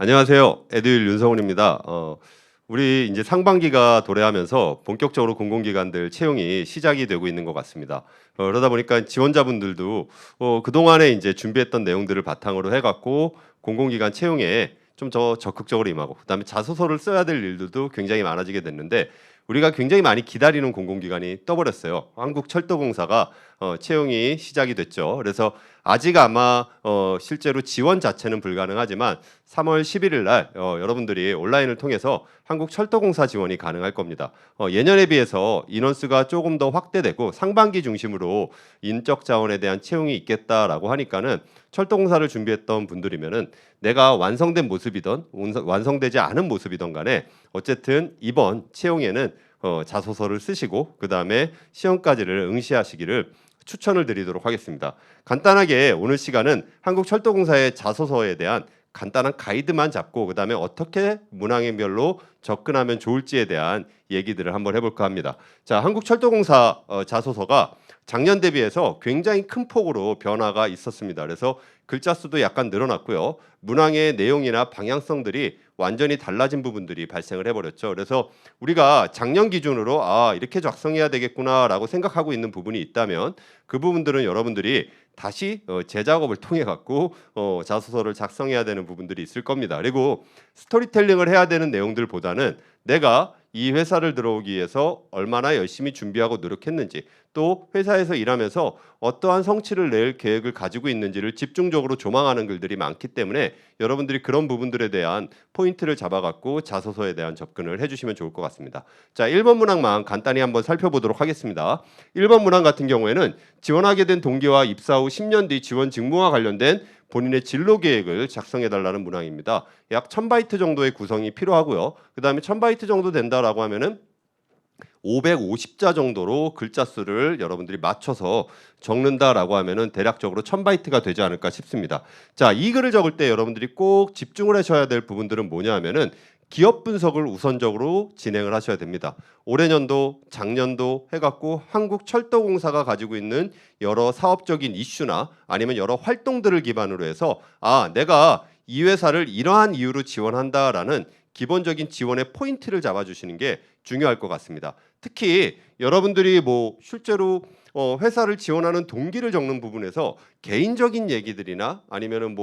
안녕하세요. 에듀윌 윤성훈입니다. 우리 이제 상반기가 도래하면서 본격적으로 공공기관들 채용이 시작이 되고 있는 것 같습니다. 그러다 보니까 지원자분들도 그동안에 이제 준비했던 내용들을 바탕으로 해갖고 공공기관 채용에 좀 더 적극적으로 임하고, 그다음에 자소서를 써야 될 일들도 굉장히 많아지게 됐는데, 우리가 굉장히 많이 기다리는 공공기관이 떠버렸어요. 한국철도공사가 채용이 시작이 됐죠. 그래서 아직 아마 실제로 지원 자체는 불가능하지만 3월 11일 날 여러분들이 온라인을 통해서 한국철도공사 지원이 가능할 겁니다. 예년에 비해서 인원수가 조금 더 확대되고 상반기 중심으로 인적 자원에 대한 채용이 있겠다라고 하니까는 철도공사를 준비했던 분들이면은 내가 완성된 모습이든 완성되지 않은 모습이든 간에 어쨌든 이번 채용에는 자소서를 쓰시고 그다음에 시험까지를 응시하시기를 추천을 드리도록 하겠습니다. 간단하게 오늘 시간은 한국철도공사의 자소서에 대한 간단한 가이드만 잡고 그다음에 어떻게 문항별로 접근하면 좋을지에 대한 얘기들을 한번 해볼까 합니다. 자, 한국철도공사 자소서가 작년 대비해서 굉장히 큰 폭으로 변화가 있었습니다. 그래서 글자 수도 약간 늘어났고요. 문항의 내용이나 방향성들이 완전히 달라진 부분들이 발생을 해버렸죠. 그래서 우리가 작년 기준으로 이렇게 작성해야 되겠구나라고 생각하고 있는 부분이 있다면 그 부분들은 여러분들이 다시 재작업을 통해 갖고 자소서를 작성해야 되는 부분들이 있을 겁니다. 그리고 스토리텔링을 해야 되는 내용들보다는 내가 이 회사를 들어오기 위해서 얼마나 열심히 준비하고 노력했는지, 또 회사에서 일하면서 어떠한 성취를 낼 계획을 가지고 있는지를 집중적으로 조망하는 글들이 많기 때문에 여러분들이 그런 부분들에 대한 포인트를 잡아갖고 자소서에 대한 접근을 해주시면 좋을 것 같습니다. 자, 1번 문항만 간단히 한번 살펴보도록 하겠습니다. 1번 문항 같은 경우에는 지원하게 된 동기와 입사 후 10년 뒤 지원 직무와 관련된 본인의 진로 계획을 작성해달라는 문항입니다. 약 1000바이트 정도의 구성이 필요하고요. 그 다음에 1000바이트 정도 된다라고 하면은 550자 정도로 글자 수를 여러분들이 맞춰서 적는다라고 하면은 대략적으로 1000바이트가 되지 않을까 싶습니다. 자, 이 글을 적을 때 여러분들이 꼭 집중을 하셔야 될 부분들은 뭐냐 하면은 기업 분석을 우선적으로 진행을 하셔야 됩니다. 올해 년도, 작년도 해갖고 한국철도공사가 가지고 있는 여러 사업적인 이슈나 아니면 여러 활동들을 기반으로 해서 내가 이 회사를 이러한 이유로 지원한다라는 기본적인 지원의 포인트를 잡아주시는 게 중요할 것 같습니다. 특히 여러분들이 실제로 회사를 지원하는 동기를 적는 부분에서 개인적인 얘기들이나 아니면은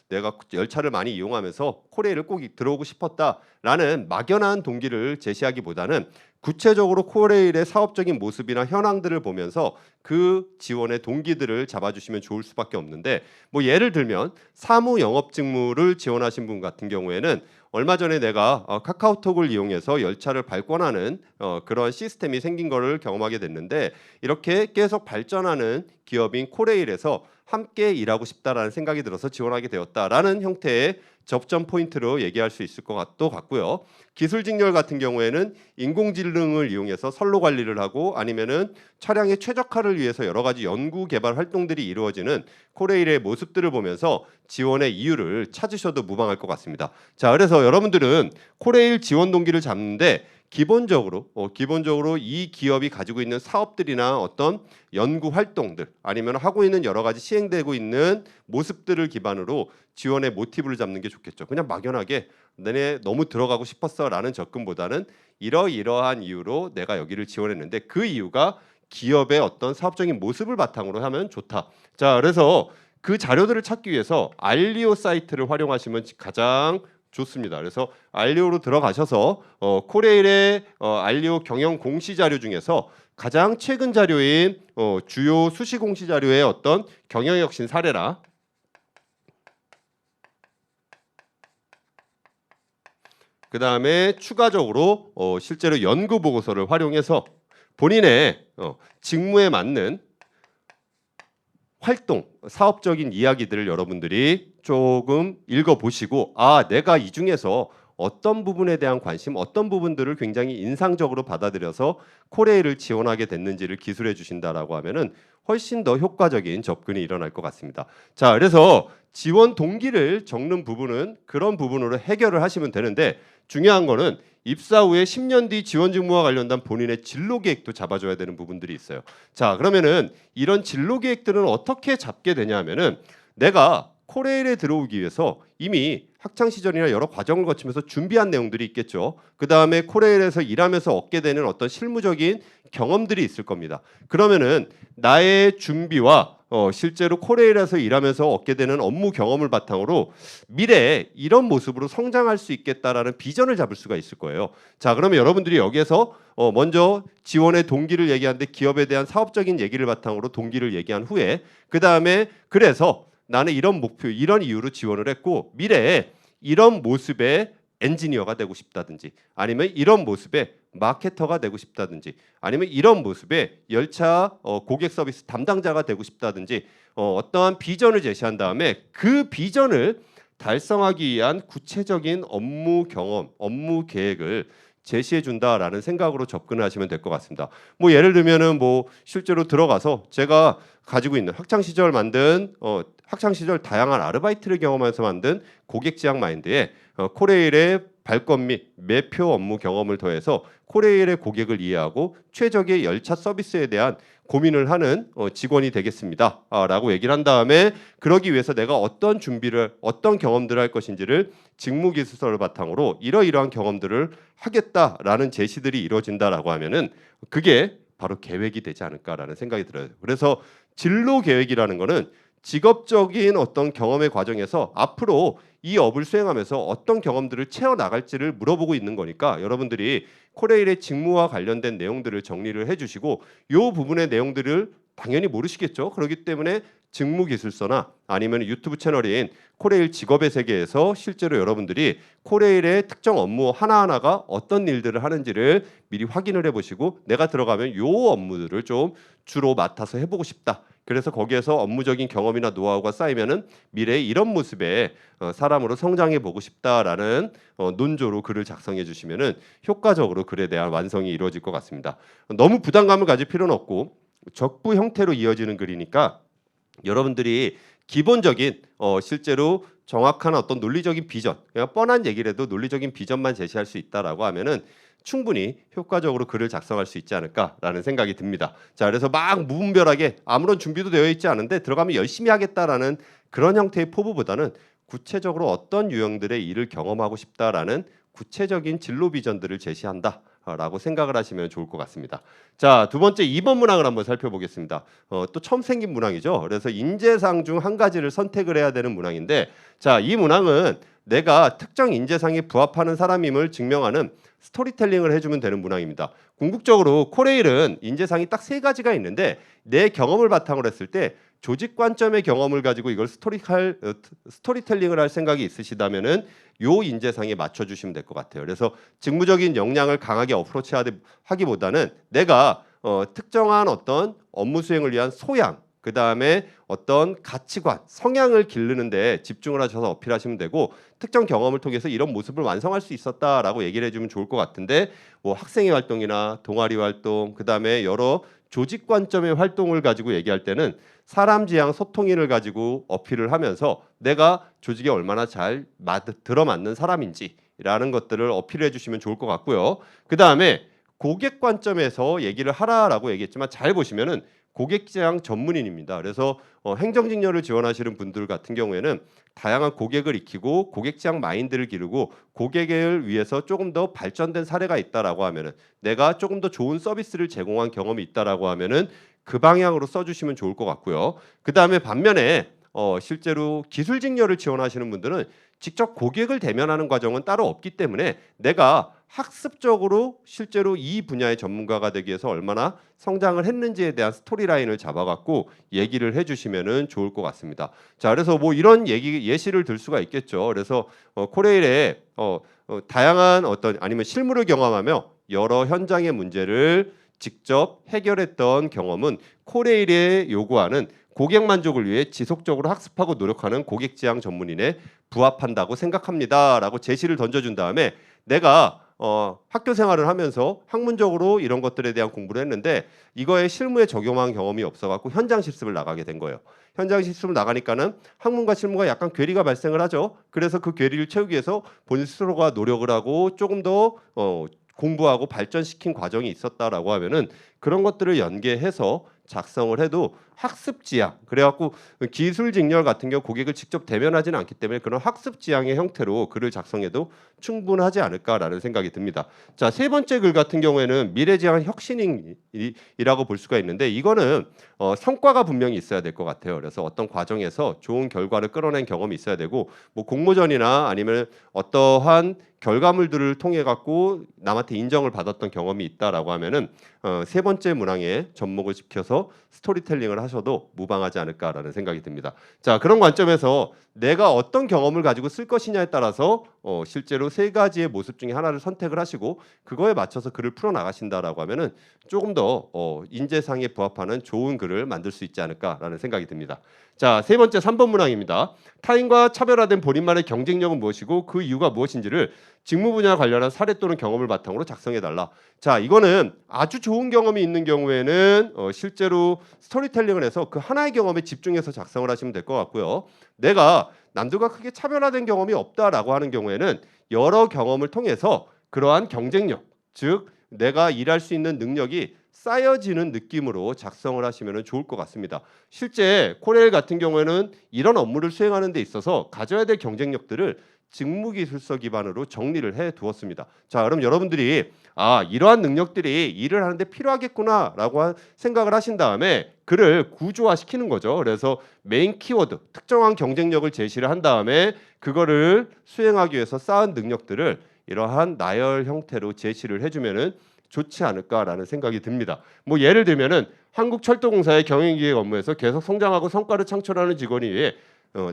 내가 열차를 많이 이용하면서 코레일을 꼭 들어오고 싶었다라는 막연한 동기를 제시하기보다는 구체적으로 코레일의 사업적인 모습이나 현황들을 보면서 그 지원의 동기들을 잡아주시면 좋을 수밖에 없는데, 예를 들면 사무 영업 직무를 지원하신 분 같은 경우에는 얼마 전에 내가 카카오톡을 이용해서 열차를 발권하는 그런 시스템이 생긴 거를 경험하게 됐는데, 이렇게 계속 발전하는 기업인 코레일에서 함께 일하고 싶다라는 생각이 들어서 지원하게 되었다라는 형태의 접점 포인트로 얘기할 수 있을 것 같고요. 기술 직렬 같은 경우에는 인공지능을 이용해서 선로 관리를 하고 아니면은 차량의 최적화를 위해서 여러 가지 연구 개발 활동들이 이루어지는 코레일의 모습들을 보면서 지원의 이유를 찾으셔도 무방할 것 같습니다. 자, 그래서 여러분들은 코레일 지원 동기를 잡는데 기본적으로 이 기업이 가지고 있는 사업들이나 어떤 연구 활동들 아니면 하고 있는 여러 가지 시행되고 있는 모습들을 기반으로 지원의 모티브를 잡는 게 좋겠죠. 그냥 막연하게 너네 너무 들어가고 싶었어라는 접근보다는 이러이러한 이유로 내가 여기를 지원했는데 그 이유가 기업의 어떤 사업적인 모습을 바탕으로 하면 좋다. 자, 그래서 그 자료들을 찾기 위해서 알리오 사이트를 활용하시면 가장 좋습니다. 그래서 알리오로 들어가셔서 코레일의 알리오 경영 공시 자료 중에서 가장 최근 자료인 주요 수시 공시 자료의 어떤 경영 혁신 사례라, 그 다음에 추가적으로 실제로 연구 보고서를 활용해서 본인의 직무에 맞는 활동, 사업적인 이야기들을 여러분들이 조금 읽어보시고 내가 이 중에서 어떤 부분에 대한 관심, 어떤 부분들을 굉장히 인상적으로 받아들여서 코레일을 지원하게 됐는지를 기술해 주신다라고 하면은 훨씬 더 효과적인 접근이 일어날 것 같습니다. 자, 그래서 지원 동기를 적는 부분은 그런 부분으로 해결을 하시면 되는데, 중요한 거는 입사 후에 10년 뒤 지원 직무와 관련된 본인의 진로 계획도 잡아줘야 되는 부분들이 있어요. 자, 그러면은 이런 진로 계획들은 어떻게 잡게 되냐면은 내가 코레일에 들어오기 위해서 이미 학창 시절이나 여러 과정을 거치면서 준비한 내용들이 있겠죠. 그 다음에 코레일에서 일하면서 얻게 되는 어떤 실무적인 경험들이 있을 겁니다. 그러면은 나의 준비와 실제로 코레일에서 일하면서 얻게 되는 업무 경험을 바탕으로 미래에 이런 모습으로 성장할 수 있겠다라는 비전을 잡을 수가 있을 거예요. 자, 그러면 여러분들이 여기에서 먼저 지원의 동기를 얘기하는데 기업에 대한 사업적인 얘기를 바탕으로 동기를 얘기한 후에 그 다음에 그래서 나는 이런 목표, 이런 이유로 지원을 했고 미래에 이런 모습의 엔지니어가 되고 싶다든지 아니면 이런 모습의 마케터가 되고 싶다든지 아니면 이런 모습의 열차 고객 서비스 담당자가 되고 싶다든지 어떠한 비전을 제시한 다음에 그 비전을 달성하기 위한 구체적인 업무 경험, 업무 계획을 제시해 준다라는 생각으로 접근을 하시면 될 것 같습니다. 뭐 예를 들면은 뭐 실제로 들어가서 제가 가지고 있는 학창 시절 만든 학창 시절 다양한 아르바이트를 경험하면서 만든 고객 지향 마인드에 코레일의 발권 및 매표 업무 경험을 더해서 코레일의 고객을 이해하고 최적의 열차 서비스에 대한 고민을 하는 직원이 되겠습니다. 라고 얘기를 한 다음에 그러기 위해서 내가 어떤 준비를 어떤 경험들을 할 것인지를 직무기술서를 바탕으로 이러이러한 경험들을 하겠다라는 제시들이 이루어진다라고 하면은 그게 바로 계획이 되지 않을까라는 생각이 들어요. 그래서 진로 계획이라는 거는 직업적인 어떤 경험의 과정에서 앞으로 이 업을 수행하면서 어떤 경험들을 채워 나갈지를 물어보고 있는 거니까 여러분들이 코레일의 직무와 관련된 내용들을 정리를 해주시고 이 부분의 내용들을 당연히 모르시겠죠. 그렇기 때문에 직무기술서나 아니면 유튜브 채널인 코레일 직업의 세계에서 실제로 여러분들이 코레일의 특정 업무 하나하나가 어떤 일들을 하는지를 미리 확인을 해보시고 내가 들어가면 이 업무들을 좀 주로 맡아서 해보고 싶다. 그래서 거기에서 업무적인 경험이나 노하우가 쌓이면은 미래에 이런 모습의 사람으로 성장해 보고 싶다라는 논조로 글을 작성해 주시면은 효과적으로 글에 대한 완성이 이루어질 것 같습니다. 너무 부담감을 가질 필요는 없고 적부 형태로 이어지는 글이니까 여러분들이 기본적인 실제로 정확한 어떤 논리적인 비전, 그냥 뻔한 얘기를 해도 논리적인 비전만 제시할 수 있다라고 하면은 충분히 효과적으로 글을 작성할 수 있지 않을까라는 생각이 듭니다. 자, 그래서 막 무분별하게 아무런 준비도 되어 있지 않은데 들어가면 열심히 하겠다라는 그런 형태의 포부보다는 구체적으로 어떤 유형들의 일을 경험하고 싶다라는 구체적인 진로 비전들을 제시한다라고 생각을 하시면 좋을 것 같습니다. 자, 두 번째 2번 문항을 한번 살펴보겠습니다. 또 처음 생긴 문항이죠. 그래서 인재상 중 한 가지를 선택을 해야 되는 문항인데 자, 이 문항은 내가 특정 인재상에 부합하는 사람임을 증명하는 스토리텔링을 해주면 되는 문항입니다. 궁극적으로 코레일은 인재상이 딱 세 가지가 있는데 내 경험을 바탕으로 했을 때 조직 관점의 경험을 가지고 이걸 스토리텔링을 할 생각이 있으시다면은 요 인재상에 맞춰주시면 될 것 같아요. 그래서 직무적인 역량을 강하게 어프로치하기보다는 내가 특정한 어떤 업무 수행을 위한 소양 그 다음에 어떤 가치관, 성향을 기르는 데 집중을 하셔서 어필하시면 되고 특정 경험을 통해서 이런 모습을 완성할 수 있었다라고 얘기를 해주면 좋을 것 같은데 뭐 학생회 활동이나 동아리 활동, 그 다음에 여러 조직 관점의 활동을 가지고 얘기할 때는 사람 지향 소통인을 가지고 어필을 하면서 내가 조직에 얼마나 잘 들어맞는 사람인지라는 것들을 어필해 주시면 좋을 것 같고요. 그 다음에 고객 관점에서 얘기를 하라라고 얘기했지만 잘 보시면은 고객 지향 전문인입니다. 그래서 행정직렬을 지원하시는 분들 같은 경우에는 다양한 고객을 익히고 고객 지향 마인드를 기르고 고객을 위해서 조금 더 발전된 사례가 있다라고 하면은 내가 조금 더 좋은 서비스를 제공한 경험이 있다라고 하면은 그 방향으로 써주시면 좋을 것 같고요. 그 다음에 반면에 실제로 기술직렬을 지원하시는 분들은 직접 고객을 대면하는 과정은 따로 없기 때문에 내가 학습적으로 실제로 이 분야의 전문가가 되기 위해서 얼마나 성장을 했는지에 대한 스토리라인을 잡아갖고 얘기를 해주시면은 좋을 것 같습니다. 자, 그래서 뭐 이런 예시를 들 수가 있겠죠. 그래서 코레일에 다양한 어떤 아니면 실무를 경험하며 여러 현장의 문제를 직접 해결했던 경험은 코레일에 요구하는 고객 만족을 위해 지속적으로 학습하고 노력하는 고객 지향 전문인에 부합한다고 생각합니다라고 제시를 던져준 다음에 내가 학교 생활을 하면서 학문적으로 이런 것들에 대한 공부를 했는데 이거에 실무에 적용한 경험이 없어갖고 현장 실습을 나가게 된 거예요. 현장 실습을 나가니까는 학문과 실무가 약간 괴리가 발생을 하죠. 그래서 그 괴리를 채우기 위해서 본인 스스로가 노력을 하고 조금 더 공부하고 발전시킨 과정이 있었다라고 하면은 그런 것들을 연계해서 작성을 해도 학습 지향, 그래갖고 기술 직렬 같은 경우 고객을 직접 대면하지는 않기 때문에 그런 학습 지향의 형태로 글을 작성해도 충분하지 않을까라는 생각이 듭니다. 자, 세 번째 글 같은 경우에는 미래지향 혁신이라고 볼 수가 있는데 이거는 성과가 분명히 있어야 될 것 같아요. 그래서 어떤 과정에서 좋은 결과를 끌어낸 경험이 있어야 되고 뭐 공모전이나 아니면 어떠한 결과물들을 통해 갖고 남한테 인정을 받았던 경험이 있다라고 하면은 세 번째 문항에 접목을 시켜서 스토리텔링을 하셔도 무방하지 않을까라는 생각이 듭니다. 자, 그런 관점에서 내가 어떤 경험을 가지고 쓸 것이냐에 따라서 실제로 세 가지의 모습 중에 하나를 선택을 하시고 그거에 맞춰서 글을 풀어 나가신다라고 하면은 조금 더 인재상에 부합하는 좋은 글을 만들 수 있지 않을까라는 생각이 듭니다. 자, 세 번째 3번 문항입니다. 타인과 차별화된 본인만의 경쟁력은 무엇이고 그 이유가 무엇인지를 직무 분야 관련한 사례 또는 경험을 바탕으로 작성해 달라. 자, 이거는 아주 좋은 경험이 있는 경우에는 실제로 스토리텔링을 해서 그 하나의 경험에 집중해서 작성을 하시면 될 것 같고요. 내가 남들과 크게 차별화된 경험이 없다라고 하는 경우에는 여러 경험을 통해서 그러한 경쟁력, 즉 내가 일할 수 있는 능력이 쌓여지는 느낌으로 작성을 하시면 좋을 것 같습니다. 실제 코레일 같은 경우에는 이런 업무를 수행하는 데 있어서 가져야 될 경쟁력들을 직무기술서 기반으로 정리를 해 두었습니다. 자, 그럼 여러분들이 이러한 능력들이 일을 하는데 필요하겠구나라고 생각을 하신 다음에 글을 구조화시키는 거죠. 그래서 메인 키워드, 특정한 경쟁력을 제시를 한 다음에 그거를 수행하기 위해서 쌓은 능력들을 이러한 나열 형태로 제시를 해주면은 좋지 않을까라는 생각이 듭니다. 뭐 예를 들면은 한국철도공사의 경영기획 업무에서 계속 성장하고 성과를 창출하는 직원이 위해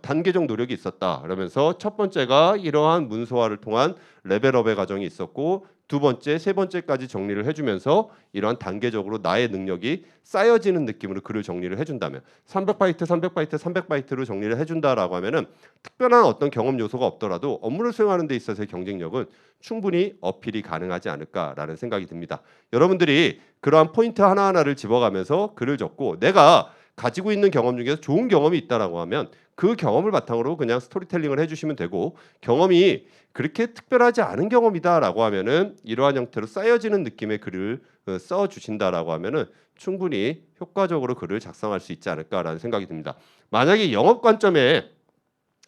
단계적 노력이 있었다. 그러면서 첫 번째가 이러한 문서화를 통한 레벨업의 과정이 있었고 두 번째, 세 번째까지 정리를 해주면서 이러한 단계적으로 나의 능력이 쌓여지는 느낌으로 글을 정리를 해준다면 300바이트, 300바이트, 300바이트로 정리를 해준다라고 하면은 특별한 어떤 경험 요소가 없더라도 업무를 수행하는 데 있어서의 경쟁력은 충분히 어필이 가능하지 않을까라는 생각이 듭니다. 여러분들이 그러한 포인트 하나하나를 집어가면서 글을 적고 내가 가지고 있는 경험 중에서 좋은 경험이 있다라고 하면 그 경험을 바탕으로 그냥 스토리텔링을 해주시면 되고 경험이 그렇게 특별하지 않은 경험이다라고 하면은 이러한 형태로 쌓여지는 느낌의 글을 써 주신다라고 하면은 충분히 효과적으로 글을 작성할 수 있지 않을까라는 생각이 듭니다. 만약에 영업 관점에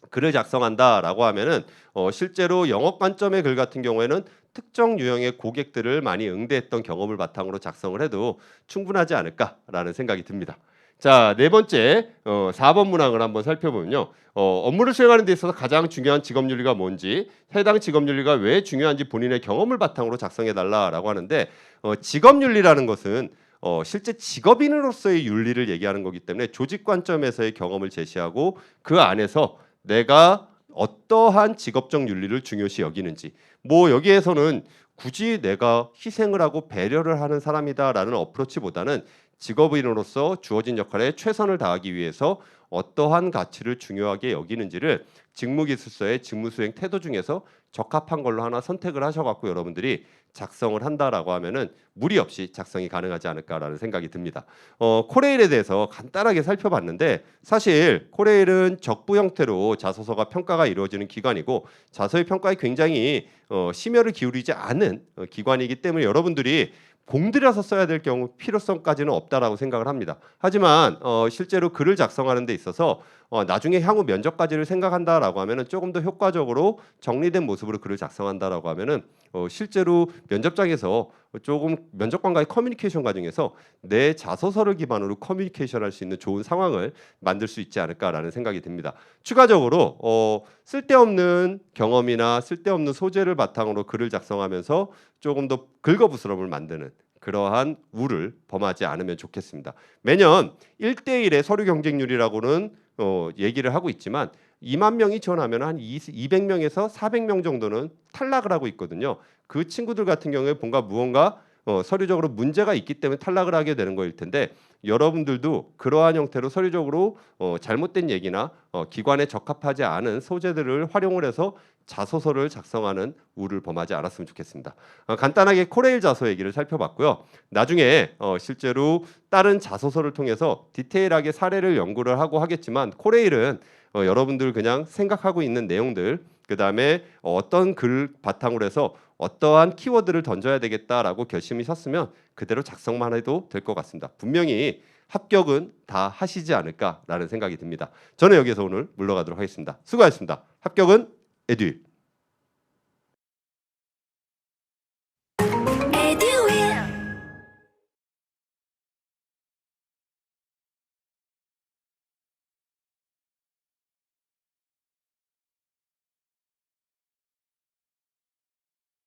글을 작성한다라고 하면은 실제로 영업 관점의 글 같은 경우에는 특정 유형의 고객들을 많이 응대했던 경험을 바탕으로 작성을 해도 충분하지 않을까라는 생각이 듭니다. 자, 네 번째 4번 문항을 한번 살펴보면요. 업무를 수행하는 데 있어서 가장 중요한 직업윤리가 뭔지, 해당 직업윤리가 왜 중요한지 본인의 경험을 바탕으로 작성해 달라라고 하는데 직업윤리라는 것은 실제 직업인으로서의 윤리를 얘기하는 거기 때문에 조직 관점에서의 경험을 제시하고 그 안에서 내가 어떠한 직업적 윤리를 중요시 여기는지 뭐 여기에서는 굳이 내가 희생을 하고 배려를 하는 사람이다라는 어프로치보다는 직업인으로서 주어진 역할에 최선을 다하기 위해서 어떠한 가치를 중요하게 여기는지를 직무기술서의 직무수행 태도 중에서 적합한 걸로 하나 선택을 하셔갖고 여러분들이 작성을 한다라고 하면은 무리 없이 작성이 가능하지 않을까라는 생각이 듭니다. 코레일에 대해서 간단하게 살펴봤는데 사실 코레일은 적부 형태로 자소서가 평가가 이루어지는 기관이고 자소의 평가에 굉장히 심혈을 기울이지 않은 기관이기 때문에 여러분들이 공들여서 써야 될 경우 필요성까지는 없다라고 생각을 합니다. 하지만 실제로 글을 작성하는 데 있어서 나중에 향후 면접까지를 생각한다라고 하면은 조금 더 효과적으로 정리된 모습으로 글을 작성한다라고 하면은 실제로 면접장에서 조금 면접관과의 커뮤니케이션 과정에서 내 자소서를 기반으로 커뮤니케이션할 수 있는 좋은 상황을 만들 수 있지 않을까라는 생각이 듭니다. 추가적으로 쓸데없는 경험이나 쓸데없는 소재를 바탕으로 글을 작성하면서 조금 더 긁어부스럼을 만드는 그러한 우를 범하지 않으면 좋겠습니다. 매년 1대1의 서류 경쟁률이라고는 얘기를 하고 있지만 2만 명이 지원하면 한 200명에서 400명 정도는 탈락을 하고 있거든요. 그 친구들 같은 경우에 무언가 서류적으로 문제가 있기 때문에 탈락을 하게 되는 거일 텐데 여러분들도 그러한 형태로 서류적으로 잘못된 얘기나 기관에 적합하지 않은 소재들을 활용을 해서 자소서를 작성하는 우를 범하지 않았으면 좋겠습니다. 간단하게 코레일 자소 얘기를 살펴봤고요. 나중에 실제로 다른 자소서를 통해서 디테일하게 사례를 연구를 하고 하겠지만 코레일은 여러분들 그냥 생각하고 있는 내용들 그다음에 어떤 글 바탕으로 해서 어떠한 키워드를 던져야 되겠다라고 결심이 섰으면 그대로 작성만 해도 될 것 같습니다. 분명히 합격은 다 하시지 않을까라는 생각이 듭니다. 저는 여기서 오늘 물러가도록 하겠습니다. 수고하셨습니다. 합격은 에듀.